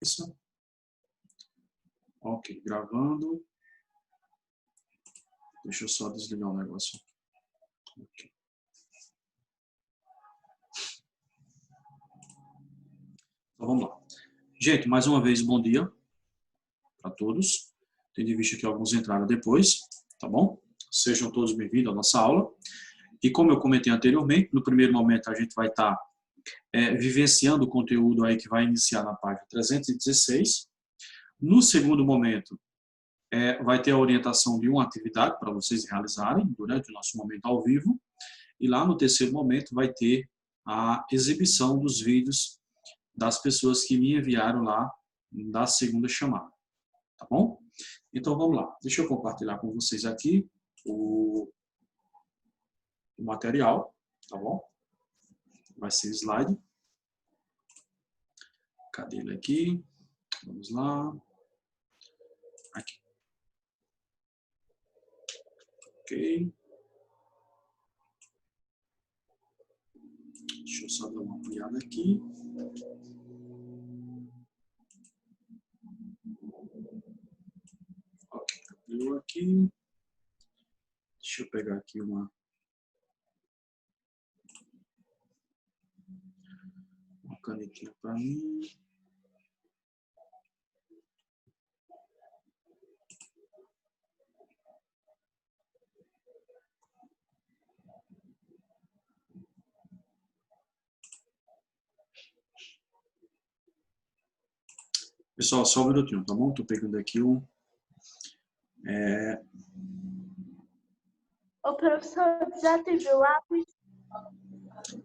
Isso. Ok, gravando. Deixa eu só desligar o negócio. Okay. Então, vamos lá. Gente, mais uma vez, bom dia para todos. Tendo em vista que alguns entraram depois, tá bom? Sejam todos bem-vindos à nossa aula. E como eu comentei anteriormente, no primeiro momento a gente vai estar vivenciando o conteúdo aí que vai iniciar na página 316. No segundo momento, vai ter a orientação de uma atividade para vocês realizarem durante o nosso momento ao vivo. E lá no terceiro momento vai ter a exibição dos vídeos das pessoas que me enviaram lá da segunda chamada. Tá bom? Então vamos lá. Deixa eu compartilhar com vocês aqui o material, tá bom? Vai ser slide. Cadê ele aqui? Vamos lá. Aqui. Ok. Deixa eu só dar uma olhada aqui. Ok, abriu aqui. Deixa eu pegar aqui uma canetinha para mim. Pessoal, só um minutinho, tá bom? Estou pegando aqui o... O professor desativa o lápis.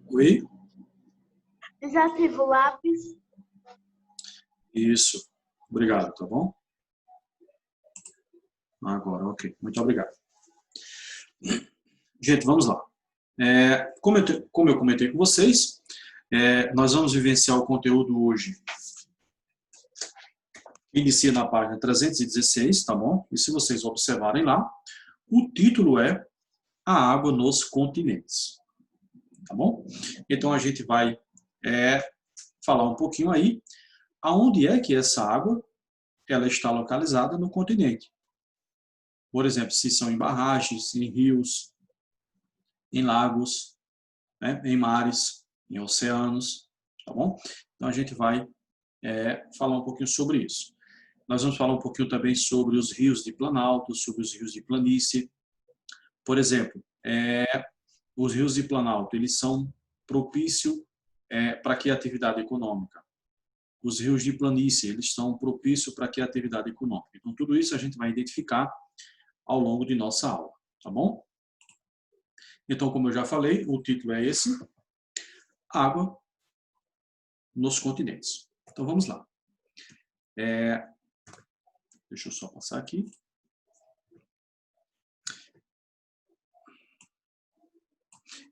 Oi? Desativa o lápis. Isso. Obrigado, tá bom? Agora, ok. Muito obrigado. Gente, vamos lá. Como eu comentei com vocês, nós vamos vivenciar o conteúdo hoje. Inicia na página 316, tá bom? E se vocês observarem lá, o título é A Água nos Continentes. Tá bom? Então a gente vai falar um pouquinho aí aonde é que essa água ela está localizada no continente. Por exemplo, se são em barragens, em rios, em lagos, né, em mares, em oceanos, tá bom? Então a gente vai falar um pouquinho sobre isso. Nós vamos falar um pouquinho também sobre os rios de planalto, sobre os rios de planície. Por exemplo, os rios de planalto, eles são propícios para que atividade econômica. Os rios de planície, eles são propícios para que atividade econômica. Então, tudo isso a gente vai identificar ao longo de nossa aula, tá bom? Então, como eu já falei, o título é esse, Água nos Continentes. Então, vamos lá. Deixa eu só passar aqui.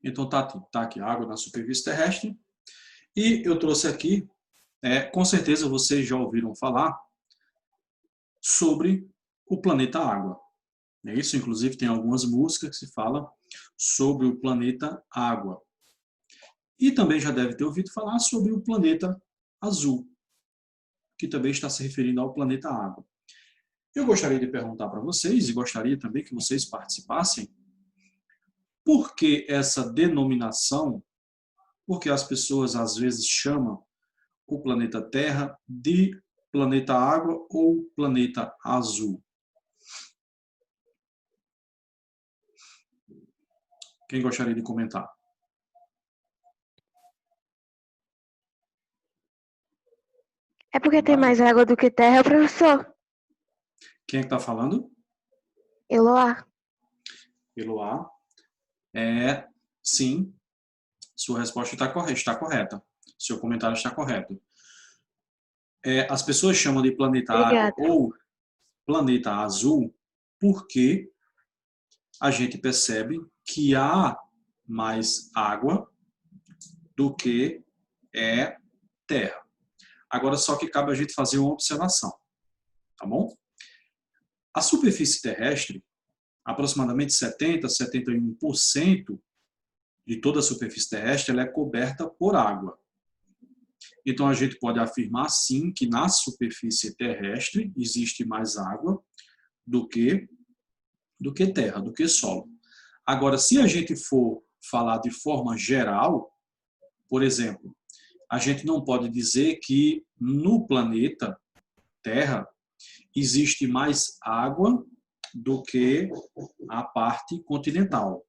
Então, tá aqui a água na superfície terrestre. E eu trouxe aqui, com certeza vocês já ouviram falar sobre o planeta Água. Isso, inclusive, tem algumas músicas que se falam sobre o planeta Água. E também já deve ter ouvido falar sobre o planeta Azul, que também está se referindo ao planeta Água. Eu gostaria de perguntar para vocês, e gostaria também que vocês participassem, por que essa denominação, porque as pessoas às vezes chamam o planeta Terra de planeta Água ou planeta Azul? Quem gostaria de comentar? É porque tem mais água do que terra, professor? Quem é que está falando? Eloá. Eloá. Sim, sua resposta está correta. Seu comentário está correto. As pessoas chamam de planeta Água ou planeta Azul porque a gente percebe que há mais água do que terra. Agora, só que cabe a gente fazer uma observação, tá bom? A superfície terrestre, aproximadamente 70% a 71% de toda a superfície terrestre, ela é coberta por água. Então, a gente pode afirmar, sim, que na superfície terrestre existe mais água do que terra, do que solo. Agora, se a gente for falar de forma geral, por exemplo, a gente não pode dizer que no planeta Terra existe mais água do que a parte continental.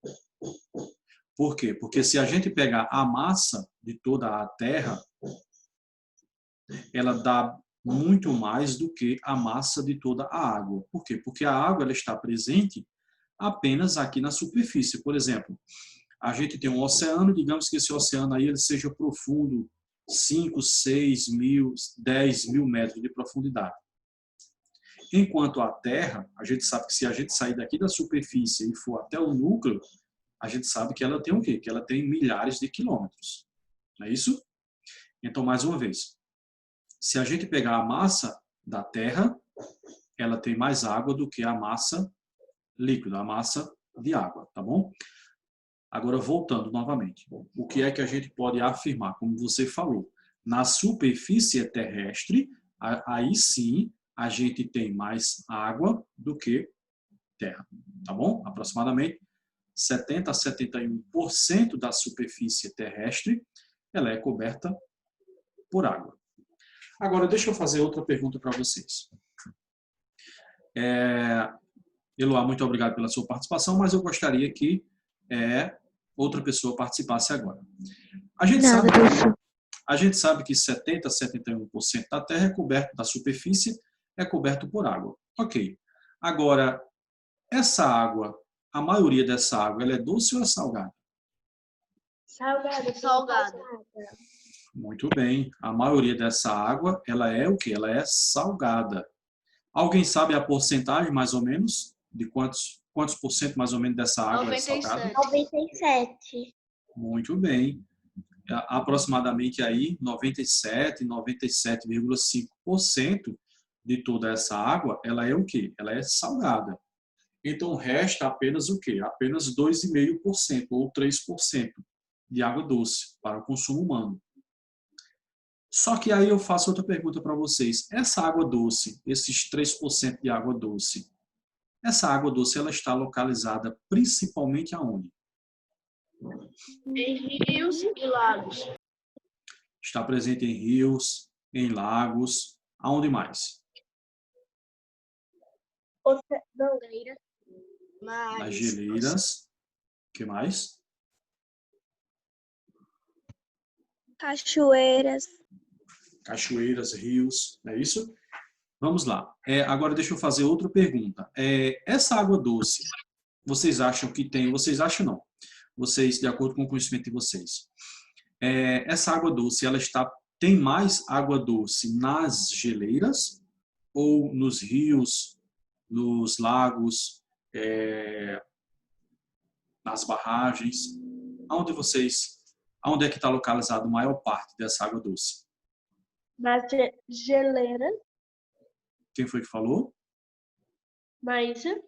Por quê? Porque se a gente pegar a massa de toda a Terra, ela dá muito mais do que a massa de toda a água. Por quê? Porque a água ela está presente apenas aqui na superfície. Por exemplo, a gente tem um oceano, digamos que esse oceano aí ele seja profundo 5, 6 mil, 10 mil metros de profundidade. Enquanto a Terra, a gente sabe que se a gente sair daqui da superfície e for até o núcleo, a gente sabe que ela tem o quê? Que ela tem milhares de quilômetros. Não é isso? Então, mais uma vez, se a gente pegar a massa da Terra, ela tem mais água do que a massa líquida, a massa de água, tá bom? Agora, voltando novamente, o que é que a gente pode afirmar? Como você falou, na superfície terrestre, aí sim, a gente tem mais água do que terra, tá bom? Aproximadamente 70 a 71% da superfície terrestre, ela é coberta por água. Agora, deixa eu fazer outra pergunta para vocês. Eloá, muito obrigado pela sua participação, mas eu gostaria que outra pessoa participasse agora. A gente sabe que 70 a 71% da Terra é coberto, da superfície é coberto por água. Ok. Agora, essa água, a maioria dessa água, ela é doce ou é salgada? Salgada. Salgada. Muito bem. A maioria dessa água, ela é o quê? Ela é salgada. Alguém sabe a porcentagem, mais ou menos, de quantos por cento, mais ou menos, dessa água 97. é salgada? 97. Muito bem. Aproximadamente aí 97, 97,5% de toda essa água, ela é o quê? Ela é salgada. Então, resta apenas o quê? Apenas 2,5% ou 3% de água doce para o consumo humano. Só que aí eu faço outra pergunta para vocês. Essa água doce, esses 3% de água doce, essa água doce ela está localizada principalmente aonde? Em rios e lagos. Está presente em rios, em lagos, aonde mais? Geleiras. Nas geleiras. O que mais? Cachoeiras. Cachoeiras, rios, não é isso? Vamos lá. Agora deixa eu fazer outra pergunta. Essa água doce, vocês acham que tem? Vocês acham não? Vocês, de acordo com o conhecimento de vocês, essa água doce, tem mais água doce nas geleiras ou nos rios, nos lagos, nas barragens? Aonde é que está localizada a maior parte dessa água doce? Nas geleiras. Quem foi que falou? Maísa.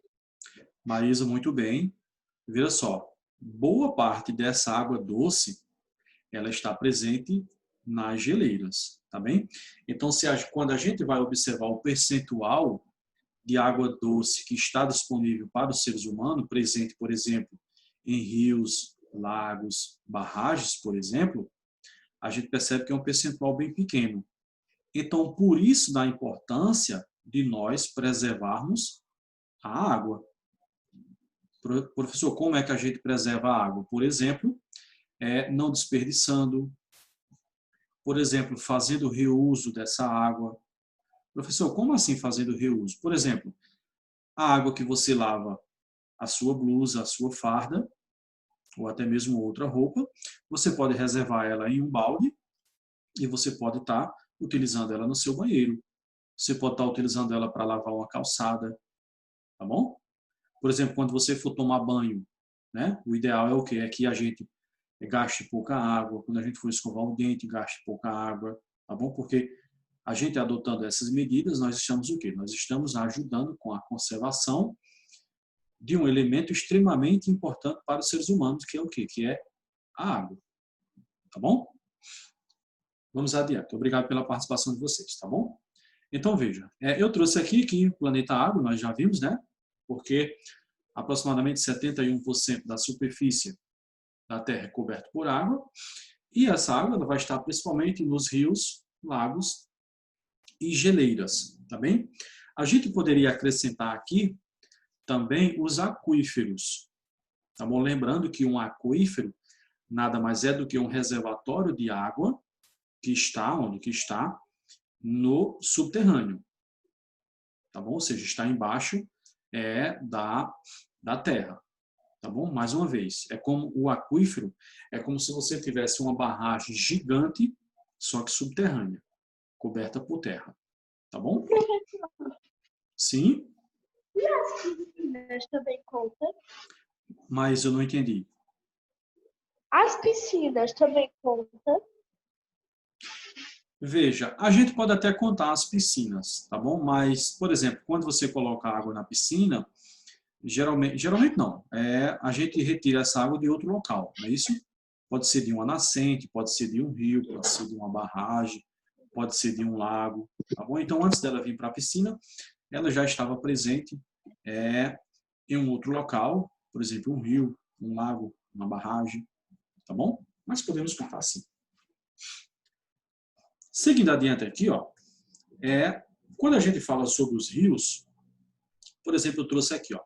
Maísa, muito bem. Veja só, boa parte dessa água doce, ela está presente nas geleiras, tá bem? Então, quando a gente vai observar o percentual de água doce que está disponível para os seres humanos, presente, por exemplo, em rios, lagos, barragens, por exemplo, a gente percebe que é um percentual bem pequeno. Então, por isso da importância de nós preservarmos a água. Professor, como é que a gente preserva a água? Por exemplo, não desperdiçando, por exemplo, fazendo reuso dessa água. Professor, como assim fazendo reuso? Por exemplo, a água que você lava a sua blusa, a sua farda, ou até mesmo outra roupa, você pode reservar ela em um balde e você pode estar utilizando ela no seu banheiro. Você pode estar utilizando ela para lavar uma calçada, tá bom? Por exemplo, quando você for tomar banho, né? O ideal é o quê? É que a gente gaste pouca água. Quando a gente for escovar o dente, gaste pouca água, tá bom? Porque a gente adotando essas medidas, nós estamos o quê? Nós estamos ajudando com a conservação de um elemento extremamente importante para os seres humanos, que é o quê? Que é a água. Tá bom? Vamos adiante. Obrigado pela participação de vocês, tá bom? Então, veja, eu trouxe aqui que o planeta água, nós já vimos, né? Porque aproximadamente 71% da superfície da Terra é coberta por água, e essa água ela vai estar principalmente nos rios, lagos e geleiras, tá bem? A gente poderia acrescentar aqui também os aquíferos, tá bom? Lembrando que um aquífero nada mais é do que um reservatório de água que está onde que está no subterrâneo, tá bom? Ou seja, está embaixo da terra, tá bom? Mais uma vez, é como o aquífero, é como se você tivesse uma barragem gigante, só que subterrânea, coberta por terra, tá bom? Sim? E as piscinas também contam? Mas eu não entendi. As piscinas também contam? Veja, a gente pode até contar as piscinas, tá bom? Mas, por exemplo, quando você coloca água na piscina, geralmente não, a gente retira essa água de outro local, não é isso? Pode ser de uma nascente, pode ser de um rio, pode ser de uma barragem, pode ser de um lago, tá bom? Então, antes dela vir para a piscina, ela já estava presente em um outro local, por exemplo, um rio, um lago, uma barragem, tá bom? Mas podemos contar assim. Seguindo adiante aqui, ó, quando a gente fala sobre os rios, por exemplo, eu trouxe aqui, ó,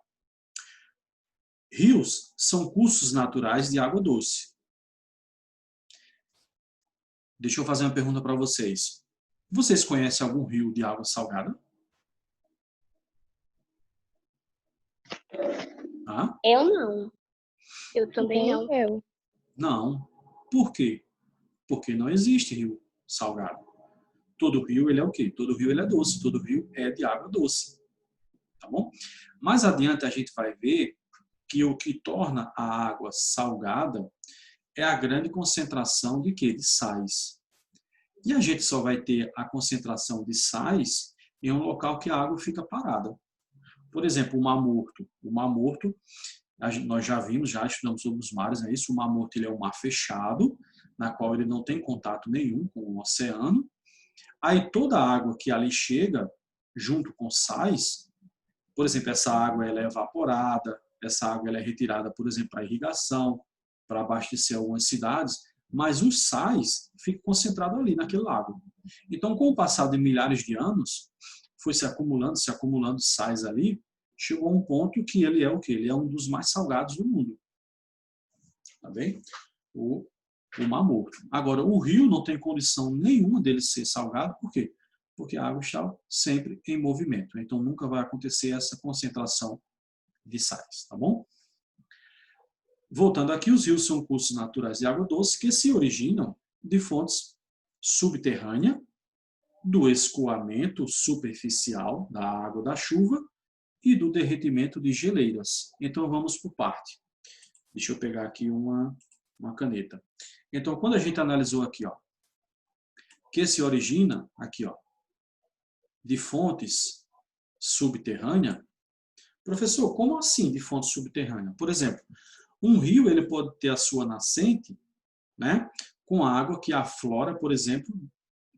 rios são cursos naturais de água doce. Deixa eu fazer uma pergunta para vocês. Vocês conhecem algum rio de água salgada? Ah? Eu não. Eu também não. Eu. Não. Por quê? Porque não existe rio salgado. Todo rio ele é o quê? Todo rio ele é doce. Todo rio é de água doce. Tá bom? Mais adiante a gente vai ver que o que torna a água salgada é a grande concentração de quê? De sais. E a gente só vai ter a concentração de sais em um local que a água fica parada. Por exemplo, o Mar Morto. O Mar Morto, nós já vimos, já estudamos sobre os mares, é isso? O Mar Morto ele é um mar fechado, na qual ele não tem contato nenhum com o oceano. Aí toda a água que ali chega, junto com sais, por exemplo, essa água ela é evaporada, essa água ela é retirada, por exemplo, para irrigação, para abastecer algumas cidades, mas os sais ficam concentrados ali naquele lago. Então, com o passar de milhares de anos, foi se acumulando sais ali, chegou a um ponto que ele é o quê? Ele é um dos mais salgados do mundo. Tá bem? O Mar Morto. Agora, o rio não tem condição nenhuma dele ser salgado, por quê? Porque a água está sempre em movimento. Então, nunca vai acontecer essa concentração de sais, tá bom? Voltando aqui, os rios são cursos naturais de água doce que se originam de fontes subterrâneas, do escoamento superficial da água da chuva e do derretimento de geleiras. Então, vamos por parte. Deixa eu pegar aqui uma caneta. Então, quando a gente analisou aqui, ó, que se origina aqui, ó, de fontes subterrâneas, professor, como assim de fonte subterrânea? Por exemplo, um rio ele pode ter a sua nascente, né, com água que aflora, por exemplo,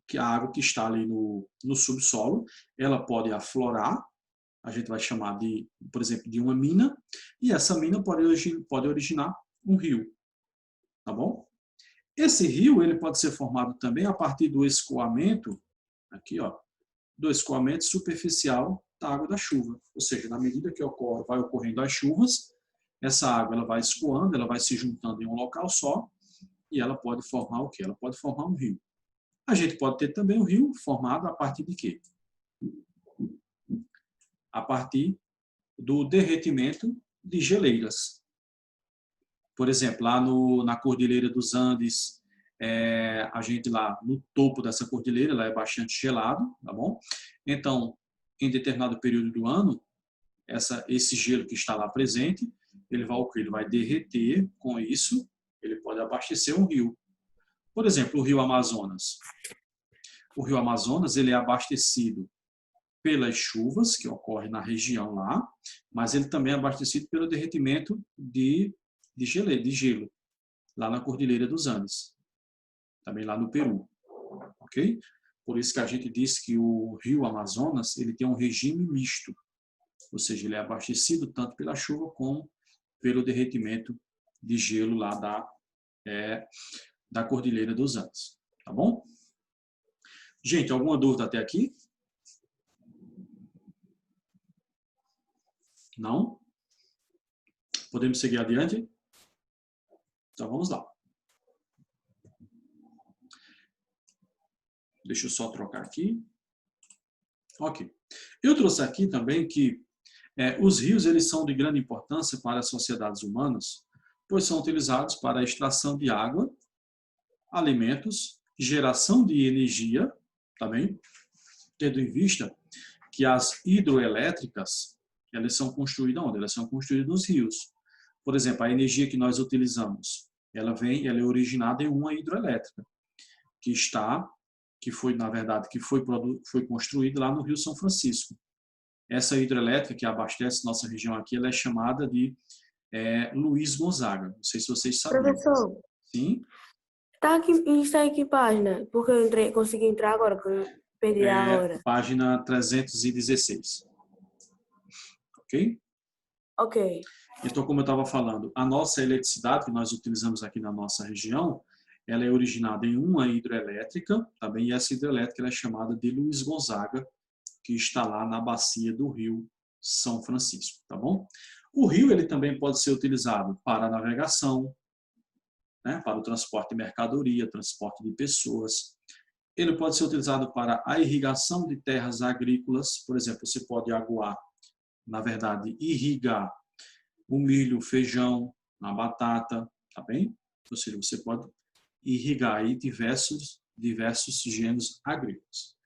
que a água que está ali no subsolo, ela pode aflorar, a gente vai chamar de, por exemplo, de uma mina, e essa mina pode originar um rio, tá bom? Esse rio ele pode ser formado também a partir do escoamento, aqui, ó, do escoamento superficial da água da chuva. Ou seja, na medida que vai ocorrendo as chuvas, essa água ela vai escoando, ela vai se juntando em um local só e ela pode formar o quê? Ela pode formar um rio. A gente pode ter também um rio formado a partir de quê? A partir do derretimento de geleiras. Por exemplo, lá na Cordilheira dos Andes, a gente lá no topo dessa cordilheira, ela é bastante gelado, tá bom? Então, em determinado período do ano, esse gelo que está lá presente, ele vai derreter com isso, ele pode abastecer um rio. Por exemplo, o Rio Amazonas. O Rio Amazonas ele é abastecido pelas chuvas que ocorrem na região lá, mas ele também é abastecido pelo derretimento de gelo, lá na Cordilheira dos Andes, também lá no Peru. ok? Por isso que a gente diz que o rio Amazonas ele tem um regime misto, ou seja, ele é abastecido tanto pela chuva como pelo derretimento de gelo lá da Cordilheira dos Andes, tá bom? Gente, alguma dúvida até aqui? Não? Podemos seguir adiante? Então vamos lá. Deixa eu só trocar aqui. Ok. Eu trouxe aqui também que os rios eles são de grande importância para as sociedades humanas, pois são utilizados para a extração de água, alimentos, geração de energia, também, tendo em vista que as hidroelétricas, elas são construídas onde? Elas são construídas nos rios. Por exemplo, a energia que nós utilizamos, ela é originada em uma hidroelétrica, que foi construída lá no Rio São Francisco. Essa hidrelétrica que abastece nossa região aqui, ela é chamada de Luiz Gonzaga. Não sei se vocês sabem. Professor, Sim. está em que página? Porque eu consegui entrar agora, que eu perdi a hora. Página 316. Ok? Ok. Então, como eu estava falando, a nossa eletricidade que nós utilizamos aqui na nossa região, ela é originada em uma hidrelétrica, também, e essa hidrelétrica ela é chamada de Luiz Gonzaga, que está lá na bacia do Rio São Francisco, tá bom? O rio ele também pode ser utilizado para a navegação, né, para o transporte de mercadoria, transporte de pessoas. Ele pode ser utilizado para a irrigação de terras agrícolas, por exemplo, você pode aguar, na verdade, irrigar o milho, o feijão, a batata, tá bem? Ou seja, você pode irrigar aí diversos gêneros agrícolas.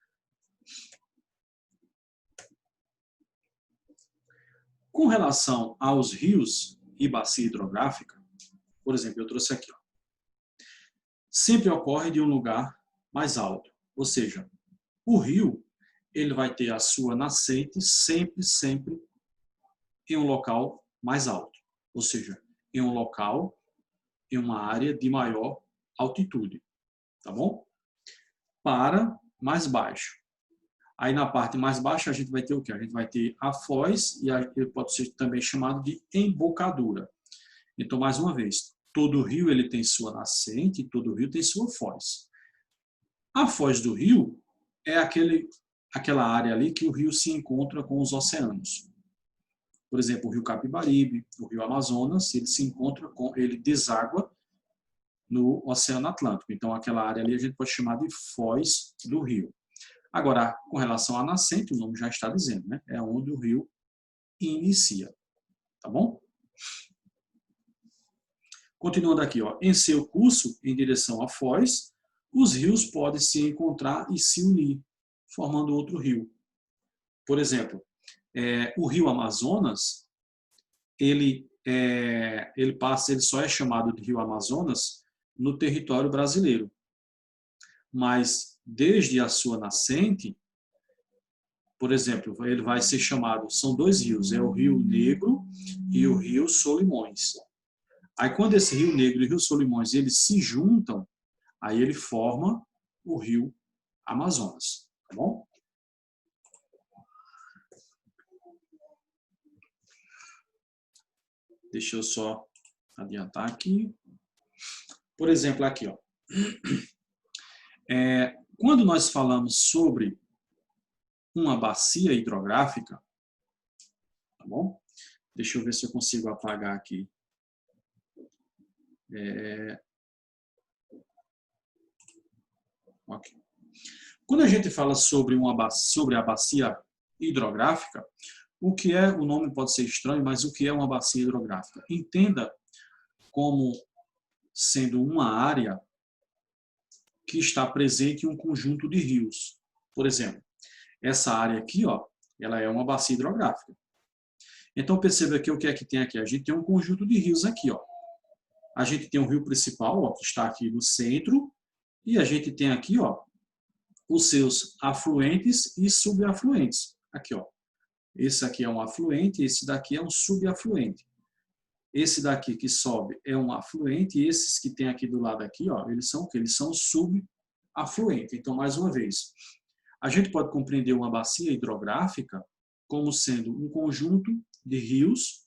Com relação aos rios e bacia hidrográfica, por exemplo, eu trouxe aqui, ó, sempre ocorre de um lugar mais alto, ou seja, o rio ele vai ter a sua nascente sempre em um local mais alto, ou seja, em um local, em uma área de maior altitude, tá bom? Para mais baixo. Aí na parte mais baixa a gente vai ter o quê? A gente vai ter a foz e ele pode ser também chamado de embocadura. Então, mais uma vez, todo rio ele tem sua nascente e todo rio tem sua foz. A foz do rio é aquela área ali que o rio se encontra com os oceanos. Por exemplo, o rio Capibaribe, o rio Amazonas, ele deságua no Oceano Atlântico. Então, aquela área ali a gente pode chamar de foz do rio. Agora, com relação à nascente, o nome já está dizendo, né? É onde o rio inicia. Tá bom? Continuando aqui, ó, em seu curso em direção à foz, os rios podem se encontrar e se unir, formando outro rio. Por exemplo, o rio Amazonas, ele só é chamado de rio Amazonas no território brasileiro. Mas, desde a sua nascente, por exemplo, ele vai ser chamado, são dois rios, é o Rio Negro e o Rio Solimões. Aí, quando esse Rio Negro e o Rio Solimões eles se juntam, aí ele forma o Rio Amazonas, tá bom? Deixa eu só adiantar aqui. Por exemplo, aqui, ó. Quando nós falamos sobre uma bacia hidrográfica, tá bom? Deixa eu ver se eu consigo apagar aqui. Ok. Quando a gente fala sobre a bacia hidrográfica, o nome pode ser estranho, mas o que é uma bacia hidrográfica? Entenda como sendo uma área que está presente em um conjunto de rios. Por exemplo, essa área aqui, ó, ela é uma bacia hidrográfica. Então, perceba aqui o que é que tem aqui. A gente tem um conjunto de rios aqui, ó. A gente tem o rio principal, ó, que está aqui no centro, e a gente tem aqui, ó, os seus afluentes e subafluentes. Aqui, ó. Esse aqui é um afluente, esse daqui é um subafluente. Esse daqui que sobe é um afluente, e esses que tem aqui do lado aqui, ó, eles são o quê? Eles são subafluentes. afluente. Então, mais uma vez, a gente pode compreender uma bacia hidrográfica como sendo um conjunto de rios,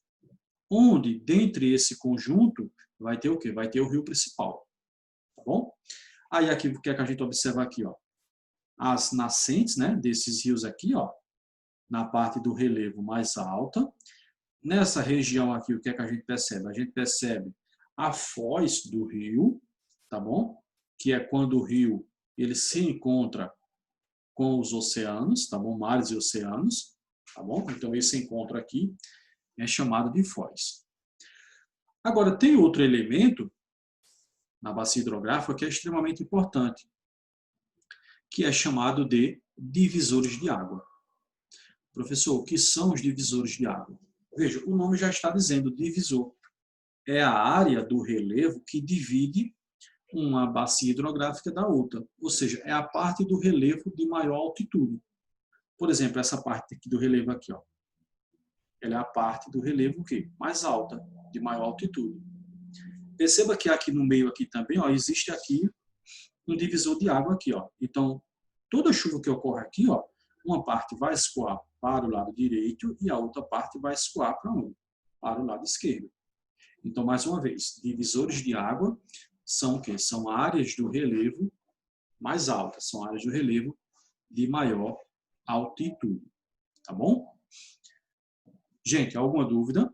onde, dentre esse conjunto, vai ter o quê? Vai ter o rio principal. Tá bom? Aí, aqui, o que é que a gente observa aqui? Ó? As nascentes, né, desses rios aqui, ó, na parte do relevo mais alta. Nessa região aqui, o que é que a gente percebe? A gente percebe a foz do rio, tá bom? Que é quando o rio ele se encontra com os oceanos, tá bom? Mares e oceanos, tá bom? Então, esse encontro aqui é chamado de foz. Agora, tem outro elemento na bacia hidrográfica que é extremamente importante, que é chamado de divisores de água. Professor, o que são os divisores de água? Veja, o nome já está dizendo divisor. É a área do relevo que divide uma bacia hidrográfica da outra. Ou seja, é a parte do relevo de maior altitude. Por exemplo, essa parte aqui do relevo aqui, ó. Ela é a parte do relevo que mais alta, de maior altitude. Perceba que aqui no meio aqui também, ó, existe aqui um divisor de água aqui, ó. Então, toda chuva que ocorre aqui, ó, uma parte vai escoar para o lado direito e a outra parte vai escoar para onde? Para o lado esquerdo. Então, mais uma vez, divisores de água são o quê? São áreas do relevo mais altas, são áreas do relevo de maior altitude. Tá bom? Gente, alguma dúvida?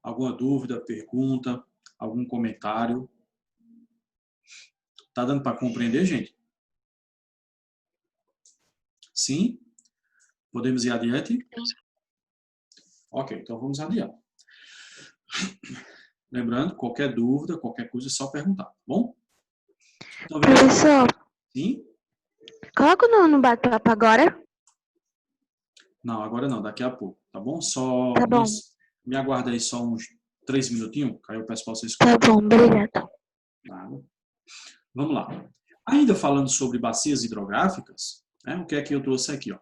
Alguma dúvida, pergunta, algum comentário? Tá dando para compreender, gente? Sim? Podemos ir adiante? Ok, então vamos adiante. Lembrando, qualquer dúvida, qualquer coisa, é só perguntar, tá bom? Então, Professor, sim? coloca o nome no bate-papo agora. Não, agora não, daqui a pouco, tá bom? Só Tá bom. me aguarda aí só uns 3 minutinhos, que aí eu peço para vocês. Tá bom, obrigada. Nada. Vamos lá. Ainda falando sobre bacias hidrográficas, né, o que é que eu trouxe aqui? Ó?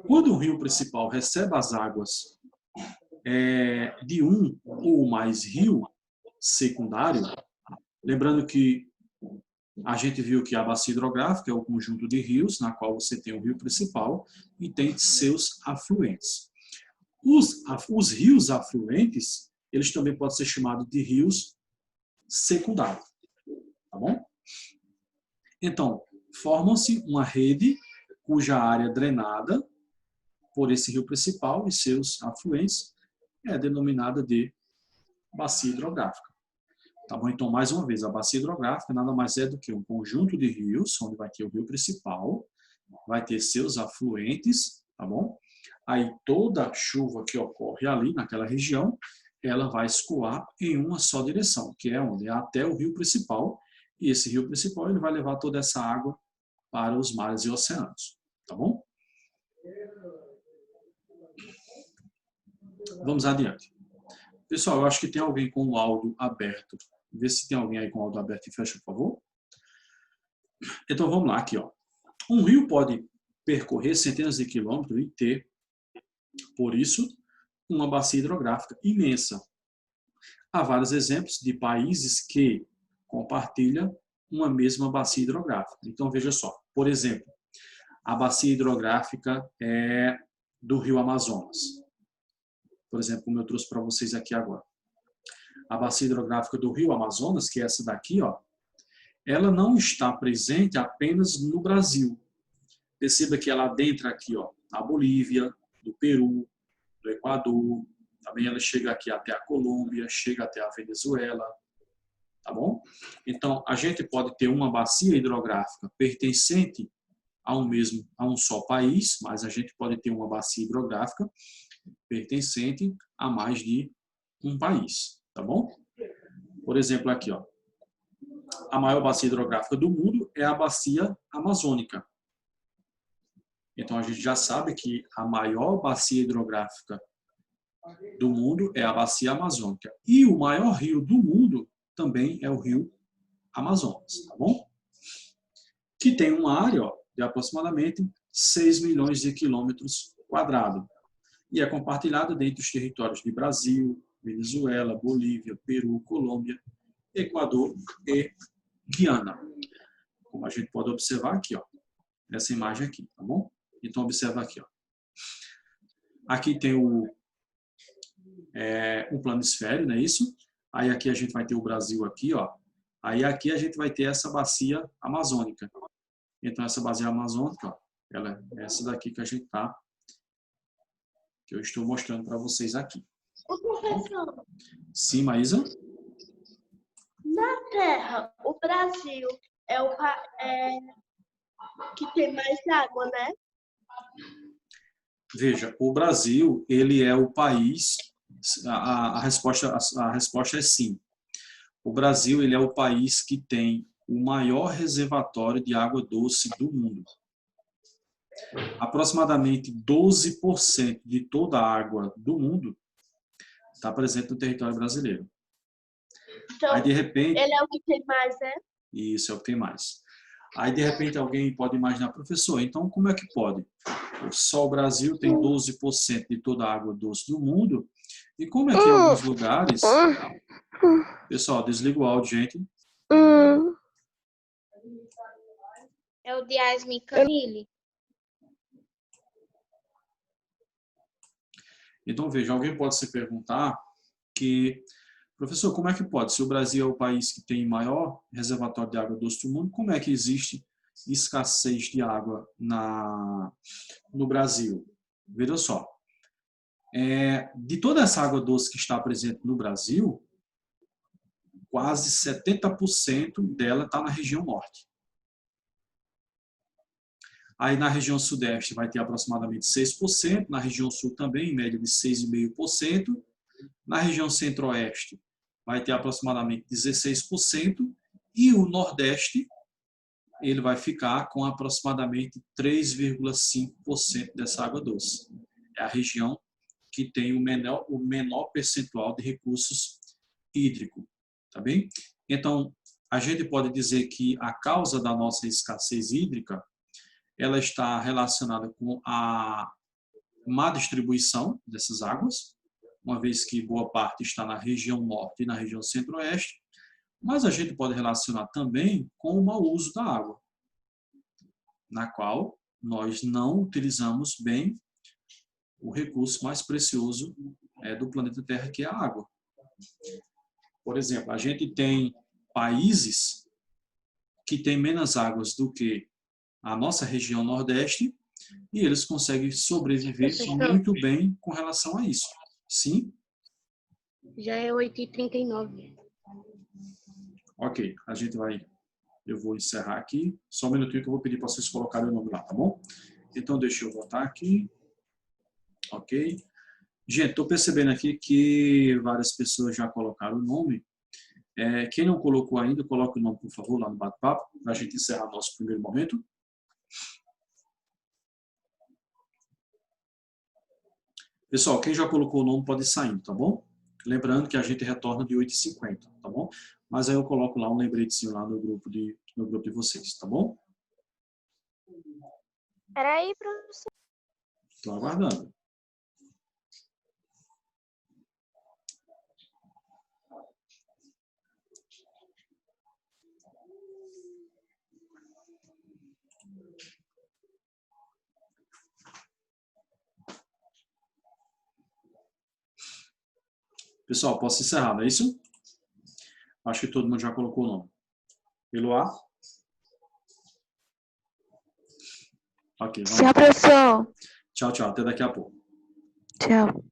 Quando o rio principal recebe as águas de um ou mais rio secundário, lembrando que a gente viu que a bacia hidrográfica é o conjunto de rios, na qual você tem o rio principal e tem seus afluentes. Os rios afluentes, eles também podem ser chamados de rios secundários. Tá bom? Então, formam-se uma rede cuja área drenada por esse rio principal e seus afluentes é denominada de bacia hidrográfica. Tá bom? Então, mais uma vez, a bacia hidrográfica nada mais é do que um conjunto de rios, onde vai ter o rio principal, vai ter seus afluentes, tá bom? Aí toda chuva que ocorre ali naquela região, ela vai escoar em uma só direção, que é onde? É até o rio principal, e esse rio principal ele vai levar toda essa água para os mares e oceanos, tá bom? Vamos adiante. Pessoal, eu acho que tem alguém com o áudio aberto. Vê se tem alguém aí com o áudio aberto e fecha, por favor. Então, vamos lá aqui, ó. Um rio pode percorrer centenas de quilômetros e ter, por isso, uma bacia hidrográfica imensa. Há vários exemplos de países que compartilham uma mesma bacia hidrográfica. Então, veja só. Por exemplo, a bacia hidrográfica do rio Amazonas. Por exemplo, como eu trouxe para vocês aqui agora. A bacia hidrográfica do rio Amazonas, que é essa daqui, ó, ela não está presente apenas no Brasil. Perceba que ela adentra aqui, ó, na Bolívia, do Peru, do Equador, também ela chega aqui até a Colômbia, chega até a Venezuela, tá bom? Então, a gente pode ter uma bacia hidrográfica pertencente a um só país, mas a gente pode ter uma bacia hidrográfica pertencente a mais de um país, tá bom? Por exemplo, aqui, ó, a maior bacia hidrográfica do mundo é a bacia amazônica. Então, a gente já sabe que a maior bacia hidrográfica do mundo é a bacia amazônica. E o maior rio do mundo também é o rio Amazonas, tá bom? Que tem uma área, ó, de aproximadamente 6 milhões de quilômetros quadrados. E é compartilhado dentre os territórios de Brasil, Venezuela, Bolívia, Peru, Colômbia, Equador e Guiana. Como a gente pode observar aqui, ó, nessa imagem aqui, tá bom? Então, observa aqui, ó. Aqui tem um planisfério, não é isso? Aí aqui a gente vai ter o Brasil aqui, ó. Aí aqui a gente vai ter essa bacia amazônica. Então, essa bacia amazônica, ó, ela é essa daqui que a gente tá, que eu estou mostrando para vocês aqui. Ô, professor, Sim, Maísa? na Terra, o Brasil é o que tem mais água, né? Veja, o Brasil, ele é o país, a resposta é sim. O Brasil, ele é o país que tem o maior reservatório de água doce do mundo. Aproximadamente 12% de toda a água do mundo está presente no território brasileiro. Então, Aí, de repente, ele é o que tem mais, né? isso é o que tem mais. Aí, de repente, alguém pode imaginar, professor, então como é que pode? Só o Brasil tem 12% de toda a água doce do mundo, e como é que em alguns lugares... Pessoal, desliga o áudio, gente. É o de Yasmin Camille. Então, veja, alguém pode se perguntar que, professor, como é que pode? Se o Brasil é o país que tem maior reservatório de água doce do mundo, como é que existe escassez de água no Brasil? Veja só, de toda essa água doce que está presente no Brasil, quase 70% dela está na região norte. Aí na região sudeste vai ter aproximadamente 6%, na região sul também, em média de 6,5%. Na região centro-oeste vai ter aproximadamente 16%. E o nordeste, ele vai ficar com aproximadamente 3,5% dessa água doce. É a região que tem o menor percentual de recursos hídricos. Tá bem? Então, a gente pode dizer que a causa da nossa escassez hídrica ela está relacionada com a má distribuição dessas águas, uma vez que boa parte está na região norte e na região centro-oeste, mas a gente pode relacionar também com o mau uso da água, na qual nós não utilizamos bem o recurso mais precioso do planeta Terra, que é a água. Por exemplo, a gente tem países que têm menos águas do que a nossa região nordeste, e eles conseguem sobreviver muito bem com relação a isso. Sim? Já é 8h39. Ok, eu vou encerrar aqui. Só um minutinho que eu vou pedir para vocês colocarem o nome lá, tá bom? Então, deixa eu voltar aqui. Ok. Gente, estou percebendo aqui que várias pessoas já colocaram o nome. Quem não colocou ainda, coloque o nome, por favor, lá no bate-papo, para a gente encerrar nosso primeiro momento. Pessoal, quem já colocou o nome pode ir saindo, tá bom? Lembrando que a gente retorna de 8h50, tá bom? Mas aí eu coloco lá um lembretezinho lá no grupo de vocês, tá bom? Peraí, professor. Estou aguardando. Pessoal, posso encerrar, não é isso? Acho que todo mundo já colocou o nome. Eloá? Ok, vamos lá. Tchau, professor. Tchau, tchau. Até daqui a pouco. Tchau.